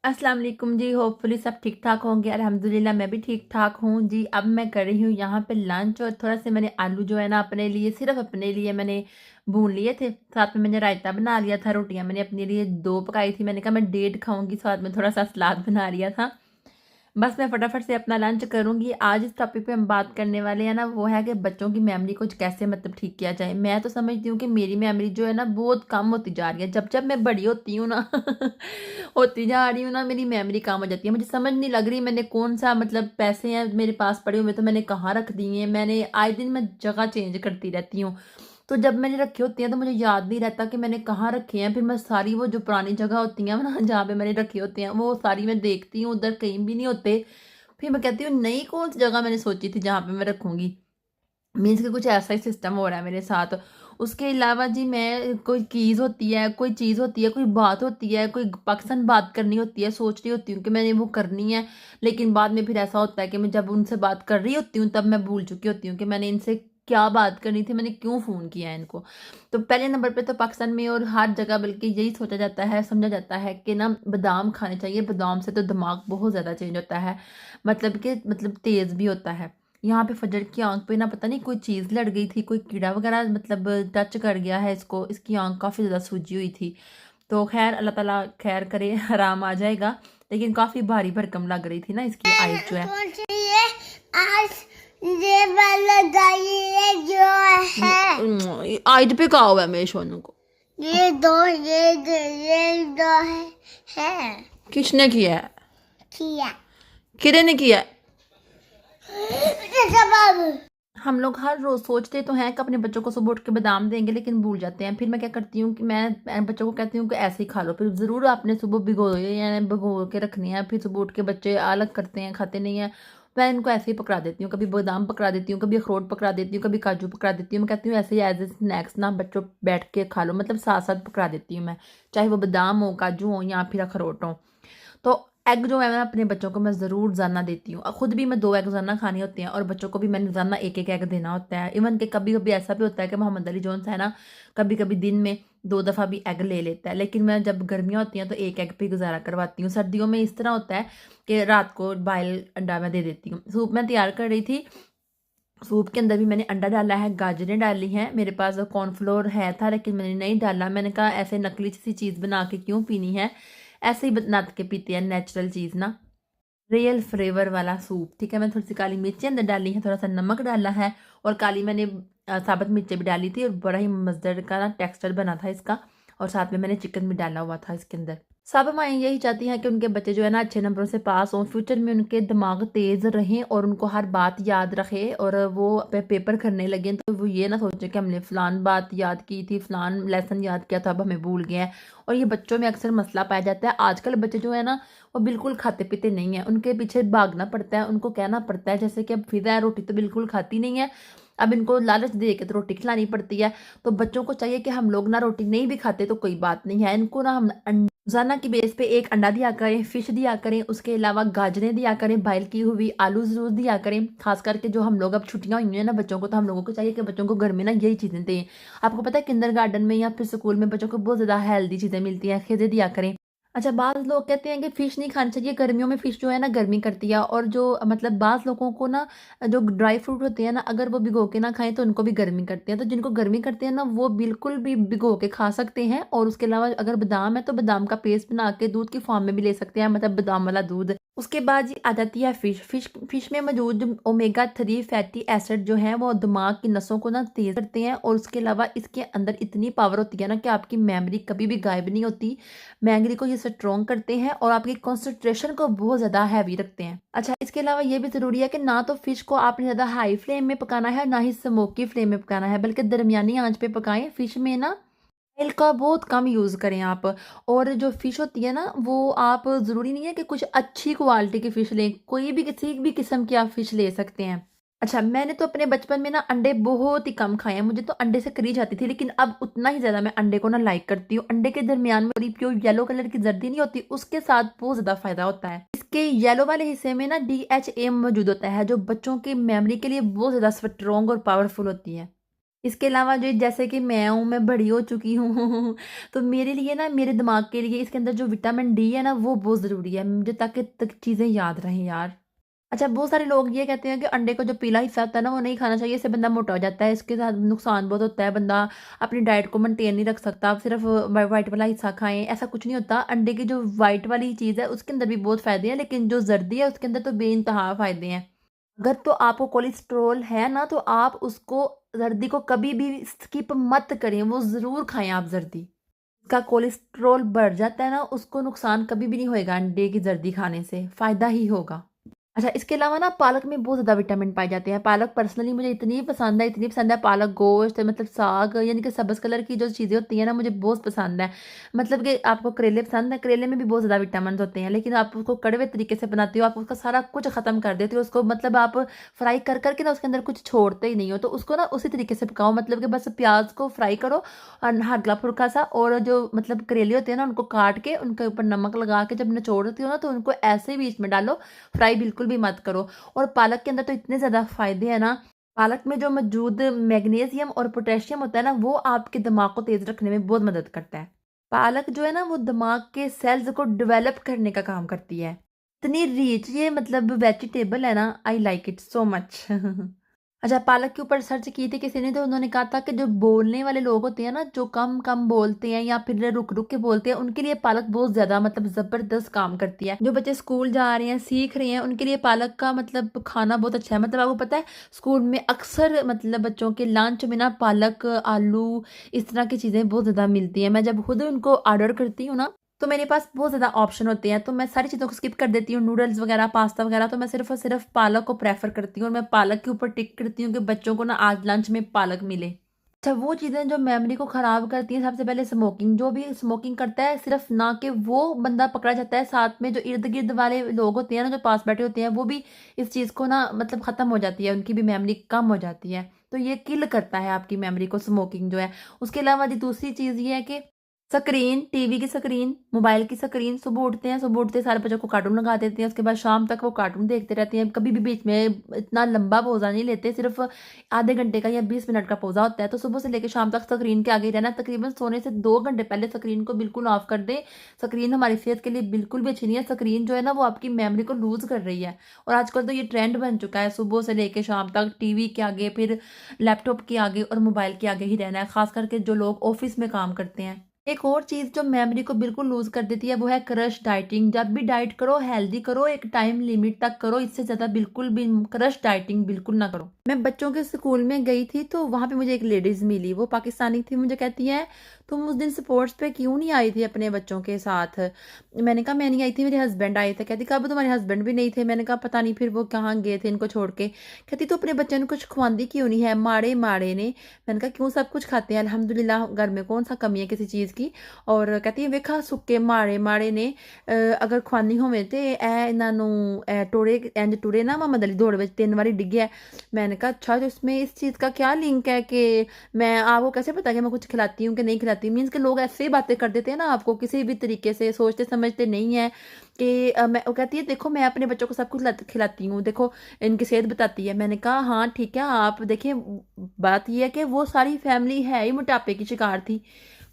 अस्सलाम वालेकुम जी। होपफुली सब ठीक ठाक होंगे। अल्हम्दुलिल्लाह मैं भी ठीक ठाक हूँ जी। अब मैं कर रही हूँ यहाँ पे लंच, और थोड़ा से मैंने आलू जो है ना अपने लिए, सिर्फ अपने लिए मैंने भून लिए थे। साथ में मैंने रायता बना लिया था। रोटियाँ मैंने अपने लिए 2 पकाई थी। मैंने कहा मैं 1.5 खाऊंगी, साथ में थोड़ा सा सलाद बना लिया था। बस मैं फटाफट से अपना लंच करूंगी। आज इस टॉपिक पे हम बात करने वाले हैं ना, वो है कि बच्चों की मेमोरी को कैसे मतलब ठीक किया जाए। मैं तो समझती हूँ कि मेरी मेमोरी जो है ना बहुत कम होती जा रही है। जब जब मैं बड़ी होती हूँ ना होती जा रही हूँ ना, मेरी मेमोरी कम हो जाती है। मुझे समझ नहीं लग रही मैंने कौन सा मतलब पैसे हैं मेरे पास पड़े हुए तो मैंने कहाँ रख दिए हैं। मैंने आए दिन मैं जगह चेंज करती रहती हूँ। तो जब मैंने रखी होती हैं तो मुझे याद नहीं रहता कि मैंने कहाँ रखे हैं। फिर मैं सारी वो जो पुरानी जगह होती हैं ना जहाँ पे मैंने रखी होती हैं वो सारी मैं देखती हूँ, उधर कहीं भी नहीं होते। फिर मैं कहती हूँ नई कौन सी जगह मैंने सोची थी जहाँ पे मैं रखूंगी। मीन्स कि कुछ ऐसा ही सिस्टम हो रहा है मेरे साथ। उसके अलावा जी, मैं कोई चीज़ होती है, कोई चीज़ होती है, कोई बात होती है, कोई पसंद बात करनी होती है, सोच रही होती हूँ कि मैंने वो करनी है। लेकिन बाद में फिर ऐसा होता है कि मैं जब उनसे बात कर रही होती हूँ तब मैं भूल चुकी होती हूँ कि मैंने इनसे क्या बात करनी थी, मैंने क्यों फ़ोन किया है इनको। तो पहले नंबर पे तो पाकिस्तान में और हर जगह बल्कि यही सोचा जाता है, समझा जाता है कि ना बादाम खाने चाहिए। बादाम से तो दिमाग बहुत ज़्यादा चेंज होता है, मतलब कि मतलब तेज़ भी होता है। यहाँ पे फजर की आंख पे ना पता नहीं कोई चीज़ लड़ गई थी, कोई कीड़ा वगैरह मतलब टच कर गया है इसको। इसकी आंख काफ़ी ज़्यादा सूजी हुई थी। तो खैर अल्लाह ताला खैर करे, आराम आ जाएगा। लेकिन काफ़ी भारी भरकम लग रही थी ना इसकी आइज जो है। आज ये वाला गाड़ी जो है आइज पे कहा हुआ है मेरे सोनू को। ये दो है किसने किया है? किया किरे ने किया है? बाबू। हम लोग हर रोज सोचते तो हैं कि अपने बच्चों को सुबह उठ के बादाम देंगे, लेकिन भूल जाते हैं। फिर मैं क्या करती हूँ कि मैं बच्चों को कहती हूँ कि ऐसे ही खा लो। फिर ज़रूर आपने सुबह भिगोए या भिगो के रखनी है। फिर सुबह उठ के बच्चे अलग करते हैं, खाते नहीं हैं। मैं इनको ऐसे ही पकड़ा देती हूँ, कभी बादाम पकड़ा देती हूँ, कभी अखरोट पकड़ा देती हूँ, कभी काजू पकड़ा देती हूँ। मैं कहती हूँ ऐसे ही एज ए स्नैक्स ना बच्चों बैठ के खा लो, मतलब साथ साथ पकड़ा देती हूँ मैं, चाहे वो बादाम हो, काजू हो या फिर अखरोट हो। तो एग जो है मैं अपने बच्चों को मैं ज़रूर रोज़ाना देती हूँ। खुद भी मैं 2 एग रोज़ाना खानी होती हैं और बच्चों को भी मैंने रोज़ाना 1-1 एग देना होता है। इवन कि कभी कभी ऐसा भी होता है कि मोहम्मद अली जोन्स है ना, कभी कभी दिन में 2 दफ़ा भी एग ले लेता है। लेकिन मैं जब गर्मियाँ होती हैं तो 1 एग पे गुजारा करवाती हूँ। सर्दियों में इस तरह होता है कि रात को बॉयल अंडा मैं दे देती हूँ। सूप मैं तैयार कर रही थी, सूप के अंदर भी मैंने अंडा डाला है, गाजरें डाली हैं। मेरे पास कॉर्नफ्लोर है था लेकिन मैंने नहीं डाला। मैंने कहा ऐसे नकली सी चीज़ बना के क्यों पीनी है, ऐसे ही बना के पीते हैं नेचुरल चीज़ ना, रियल फ्लेवर वाला सूप। ठीक है, मैं थोड़ी सी काली मिर्ची अंदर डाली है, थोड़ा सा नमक डाला है, और काली मैंने साबुत मिर्ची भी डाली थी, और बड़ा ही मज़ेदार का ना टेक्सचर बना था इसका। और साथ में मैंने चिकन भी डाला हुआ था इसके अंदर। सब माएँ यही चाहती हैं कि उनके बच्चे जो है ना अच्छे नंबरों से पास हों, फ्यूचर में उनके दिमाग तेज़ रहें और उनको हर बात याद रखे, और वो पेपर करने लगें तो वो ये ना सोचें कि हमने फ़लान बात याद की थी, फ़लान लेसन याद किया था, अब हमें भूल गया है। और ये बच्चों में अक्सर मसला पाया जाता है। आजकल बच्चे जो है ना वो बिल्कुल खाते पीते नहीं है, उनके पीछे भागना पड़ता है, उनको कहना पड़ता है जैसे कि अब फिदा है, रोटी तो बिल्कुल खाती नहीं है, अब इनको लालच दे के तो रोटी खिलानी पड़ती है। तो बच्चों को चाहिए कि हम लोग ना रोटी नहीं भी खाते तो कोई बात नहीं है, इनको ना हम रोजाना की बेस पे एक अंडा दिया करें, फिश दिया करें, उसके अलावा गाजरें दिया करें, बॉयल की हुई आलू जरूर दिया करें। खास करके जो हम लोग अब छुट्टियां हुई हैं ना बच्चों को, तो हम लोगों को चाहिए कि बच्चों को घर में ना यही चीज़ें दें। आपको पता है किंडर गार्डन में या फिर स्कूल में बच्चों को बहुत ज़्यादा हेल्दी चीज़ें मिलती हैं, खिज़े दिया करें। अच्छा, बाज़ लोग कहते हैं कि फ़िश नहीं खानी चाहिए, गर्मियों में फ़िश जो है ना गर्मी करती है, और जो मतलब बाज़ लोगों को ना जो ड्राई फ्रूट होते हैं ना अगर वो भिगो के ना खाएं तो उनको भी गर्मी करते हैं। तो जिनको गर्मी करते हैं ना वो बिल्कुल भी भिगो के खा सकते हैं, और उसके अलावा अगर बादाम है तो बादाम का पेस्ट बना के दूध की फॉर्म में भी ले सकते हैं, मतलब बादाम वाला दूध। उसके बाद जी आ जाती है फिश में मौजूद ओमेगा 3 फैटी एसिड जो है वो दिमाग की नसों को ना तेज करते हैं, और उसके अलावा इसके अंदर इतनी पावर होती है ना कि आपकी मेमोरी कभी भी गायब नहीं होती। मेमोरी को ये स्ट्रॉन्ग करते हैं और आपकी कंसंट्रेशन को बहुत ज़्यादा हैवी रखते हैं। अच्छा, इसके अलावा ये भी ज़रूरी है कि ना तो फिश को आपने ज़्यादा हाई फ्लेम में पकाना है, ना ही स्मोकी फ्लेम में पकाना है, बल्कि दरमियानी आंच पे पकाएं। फिश में ना ऑयल का बहुत कम यूज़ करें आप। और जो फ़िश होती है ना वो आप ज़रूरी नहीं है कि कुछ अच्छी क्वालिटी की फ़िश लें, कोई भी किसी भी किस्म की आप फ़िश ले सकते हैं। अच्छा, मैंने तो अपने बचपन में ना अंडे बहुत ही कम खाए हैं, मुझे तो अंडे से करी जाती थी, लेकिन अब उतना ही ज़्यादा मैं अंडे को ना लाइक करती हूँ। अंडे के दरमियान में थोड़ी प्योर येलो कलर की जर्दी नहीं होती, उसके साथ बहुत ज़्यादा फ़ायदा होता है। इसके येलो वाले हिस्से में ना DHA मौजूद होता है जो बच्चों की मेमोरी के लिए बहुत ज़्यादा स्ट्रॉन्ग और पावरफुल होती है। इसके अलावा जो जैसे कि मैं हूँ, मैं बड़ी हो चुकी हूँ तो मेरे लिए ना, मेरे दिमाग के लिए इसके अंदर जो विटामिन डी है ना, वो बहुत ज़रूरी है मुझे, ताकि तक चीज़ें याद रहें यार। अच्छा, बहुत सारे लोग ये कहते हैं कि अंडे का जो पीला हिस्सा होता है ना, वो नहीं खाना चाहिए, इससे बंदा मोटा हो जाता है, इसके साथ नुकसान बहुत होता है, बंदा अपनी डाइट को मेंटेन नहीं रख सकता, आप सिर्फ वाइट वाला हिस्सा खाएं, ऐसा कुछ नहीं होता। अंडे की जो वाइट वाली चीज़ है उसके अंदर भी बहुत फ़ायदे हैं, लेकिन जो जर्दी है उसके अंदर तो बेइंतहा फ़ायदे हैं। अगर तो आपको कोलेस्ट्रॉल है ना, तो आप उसको, जर्दी को कभी भी स्किप मत करें, वो ज़रूर खाएं आप जर्दी। का कोलेस्ट्रॉल बढ़ जाता है ना, उसको नुकसान कभी भी नहीं होएगा अंडे की जर्दी खाने से, फ़ायदा ही होगा। अच्छा, इसके अलावा ना पालक में बहुत ज़्यादा विटामिन पाए जाते हैं। पालक पर्सनली मुझे इतनी पसंद है, पालक गोश्त मतलब साग, यानी कि सब्ज़ कलर की जो चीज़ें होती हैं ना, मुझे बहुत पसंद है। मतलब कि आपको करेले पसंद है, करेले में भी बहुत ज़्यादा विटामिन होते हैं, लेकिन आप उसको कड़वे तरीके से बनाते हो, आप उसका सारा कुछ ख़त्म कर देते हो उसको, मतलब आप फ्राई कर के ना उसके अंदर कुछ छोड़ते ही नहीं हो, तो उसको ना उसी तरीके से पकाओ, मतलब कि बस प्याज को फ्राई करो और हल्का फुल्का सा, और जो मतलब करेले होते हैं ना, उनको काट के उनके ऊपर नमक लगा के जब निचोड़ती हो ना, तो उनको ऐसे ही बीच में डालो, फ्राई बिल्कुल भी मत करो। और पालक के अंदर तो इतने ज़्यादा फ़ायदे हैं ना, पालक में जो मौजूद मैग्नीशियम और पोटेशियम होता है ना, वो आपके दिमाग को तेज़ रखने में बहुत मदद करता है। पालक जो है ना, वो दिमाग के सेल्स को डेवलप करने का काम करती है। इतनी रिच ये मतलब वेजिटेबल है ना, I like it so much अच्छा, पालक के ऊपर सर्च की थी किसी ने, तो उन्होंने कहा था कि जो बोलने वाले लोग होते हैं ना, जो कम कम बोलते हैं या फिर रुक रुक के बोलते हैं, उनके लिए पालक बहुत ज़्यादा मतलब ज़बरदस्त काम करती है। जो बच्चे स्कूल जा रहे हैं, सीख रहे हैं, उनके लिए पालक का मतलब खाना बहुत अच्छा है। मतलब आपको पता है, स्कूल में अक्सर मतलब बच्चों के लंच में ना पालक, आलू, इस तरह की चीज़ें बहुत ज़्यादा मिलती हैं। मैं जब खुद उनको ऑर्डर करती हूँ ना, तो मेरे पास बहुत ज़्यादा ऑप्शन होते हैं, तो मैं सारी चीज़ों को स्किप कर देती हूँ, नूडल्स वगैरह, पास्ता वगैरह, तो मैं सिर्फ और सिर्फ पालक को प्रेफर करती हूँ, और मैं पालक के ऊपर टिक करती हूँ कि बच्चों को ना आज लंच में पालक मिले। अच्छा, वो चीज़ें जो मेमोरी को ख़राब करती हैं, सबसे पहले स्मोकिंग। जो भी स्मोकिंग करता है, सिर्फ ना कि वो बंदा पकड़ा जाता है, साथ में जो इर्द गिर्द वाले लोग होते हैं ना, जो पास बैठे होते हैं, वो भी इस चीज़ को ना मतलब ख़त्म हो जाती है, उनकी भी मेमोरी कम हो जाती है। तो ये किल करता है आपकी मेमोरी को, स्मोकिंग जो है। उसके अलावा जी दूसरी चीज़ ये है कि स्क्रीन, टीवी की स्क्रीन, मोबाइल की स्क्रीन, सुबह उठते सारे बच्चों को कार्टून लगा देते हैं, उसके बाद शाम तक वो कार्टून देखते रहते हैं, कभी भी बीच में इतना लंबा पौज़ा नहीं लेते, सिर्फ आधे घंटे का या 20 मिनट का पौज़ा होता है। तो सुबह से लेकर शाम तक स्क्रीन के आगे ही रहना, तकरीबन सोने से 2 घंटे पहले स्क्रीन को बिल्कुल ऑफ कर दें। स्क्रीन हमारी सेहत के लिए बिल्कुल भी अच्छी नहीं है, स्क्रीन जो है ना, वो आपकी मेमोरी को लूज़ कर रही है, और आजकल तो ये ट्रेंड बन चुका है, सुबह से लेकर शाम तक टीवी के आगे, फिर लैपटॉप के आगे और मोबाइल के आगे ही रहना है, खास करके जो लोग ऑफिस में काम करते हैं। एक और चीज़ जो मेमोरी को बिल्कुल लूज़ कर देती है, वो है क्रश डाइटिंग। जब भी डाइट करो, हेल्दी करो, एक टाइम लिमिट तक करो, इससे ज़्यादा बिल्कुल भी क्रश डाइटिंग बिल्कुल ना करो। मैं बच्चों के स्कूल में गई थी, तो वहाँ पे मुझे एक लेडीज़ मिली, वो पाकिस्तानी थी। मुझे कहती है, तुम उस दिन स्पोर्ट्स पे क्यों नहीं आई थी अपने बच्चों के साथ? मैंने कहा मैं नहीं आई थी, मेरे हस्बैंड आए थे। कहती कब तुम्हारे हस्बैंड भी नहीं थे? मैंने कहा पता नहीं, फिर वो कहाँ गए थे इनको छोड़ के। कहती तो अपने बच्चों ने कुछ खुआंदी क्यों नहीं है, माड़े माड़े ने? मैंने कहा क्यों, सब कुछ खाते हैं अल्हम्दुलिल्लाह, घर में कौन सा कमी है किसी चीज़ की। और कहती है वेखा सुक्के माड़े माड़े ने अगर खुआनी होवे ते ए इन्हां नूं टोरे इंज टुरे ना मोहम्मद अली दौड़ विच 3 बारी डिग्गिया। मैंने कहा अच्छा, तो इसमें इस चीज़ का क्या लिंक है कि मैं आपको कैसे पता कि मैं कुछ खिलाती हूँ कि नहीं खिलाती? मीन्स कि लोग ऐसे ही बातें कर देते हैं ना, आपको किसी भी तरीके से सोचते समझते नहीं है कि मैं, वो कहती है देखो मैं अपने बच्चों को सब कुछ खिलाती हूँ, देखो इनकी सेहत बताती है। मैंने कहा हाँ ठीक है, आप देखिए बात ये है कि वो सारी फैमिली है ही मोटापे की शिकार थी,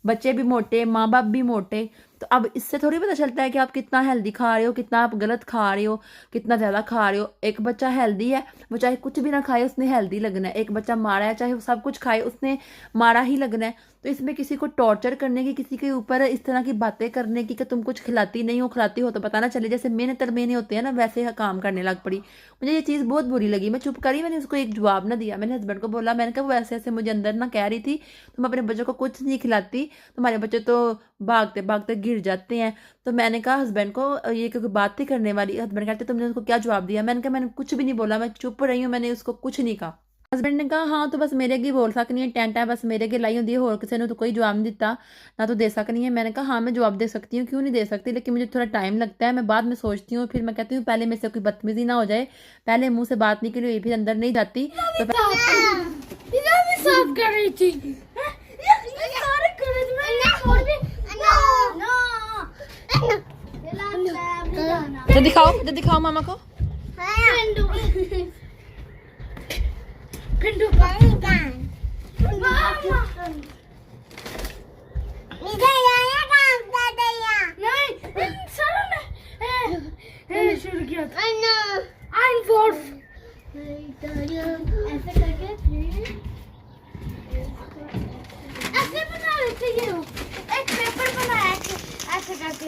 बच्चे भी मोटे, माँ बाप भी मोटे। तो अब इससे थोड़ी पता चलता है कि आप कितना हेल्दी खा रहे हो, कितना आप गलत खा रहे हो, कितना ज़्यादा खा रहे हो। एक बच्चा हेल्दी है, वो चाहे कुछ भी ना खाए उसने हेल्दी लगना है। एक बच्चा मारा है, चाहे वो सब कुछ खाए उसने मारा ही लगना है। तो इसमें किसी को टॉर्चर करने की, किसी के ऊपर इस तरह की बातें करने की कि तुम कुछ खिलाती नहीं हो, खिलाती हो तो पता ना चले, जैसे मैंने तरमेने होते हैं ना, वैसे काम करने लग पड़ी। मुझे ये चीज़ बहुत बुरी लगी, मैं चुप करी, मैंने उसको एक जवाब ना दिया। मैंने हस्बैंड को बोला, मैंने कहा वो ऐसे ऐसे मुझे अंदर ना कह रही थी, तुम अपने बच्चों को कुछ नहीं खिलाती, तुम्हारे बच्चे तो भागते भागते गिर जाते हैं। तो मैंने कहा हस्बैंड को ये क्योंकि बात ही करने वाली, हस्बैंड कहते तुमने उसको क्या जवाब दिया? मैंने कहा मैंने कुछ भी नहीं बोला, मैं चुप रही हूँ, मैंने उसको कुछ नहीं कहा। हस्बैंड ने कहा हाँ तो बस मेरे अगे बोल सकनी है, टेंट है बस मेरे अगे लाई होंगी, होर किसी ने तो कोई जवाब नहीं दिता, ना तो दे सकनी है। मैंने कहा हाँ मैं जवाब दे सकती हूँ, क्यों नहीं दे सकती, लेकिन मुझे थोड़ा टाइम लगता है, मैं बाद में सोचती हूँ। फिर मैं कहती हूँ पहले मेरे से कोई बदतमीजी ना हो जाए, पहले मुंह से बात निकली फिर अंदर नहीं जाती। तो साफ कर रही थी। तो दिखाओ मामा को। इधर आया काम कर दिया नहीं सर ने शुरू किया था आई नो आई फोर्स ऐसे करके ऐसे बना लेते ये एक पेपर बनाया ऐसे करके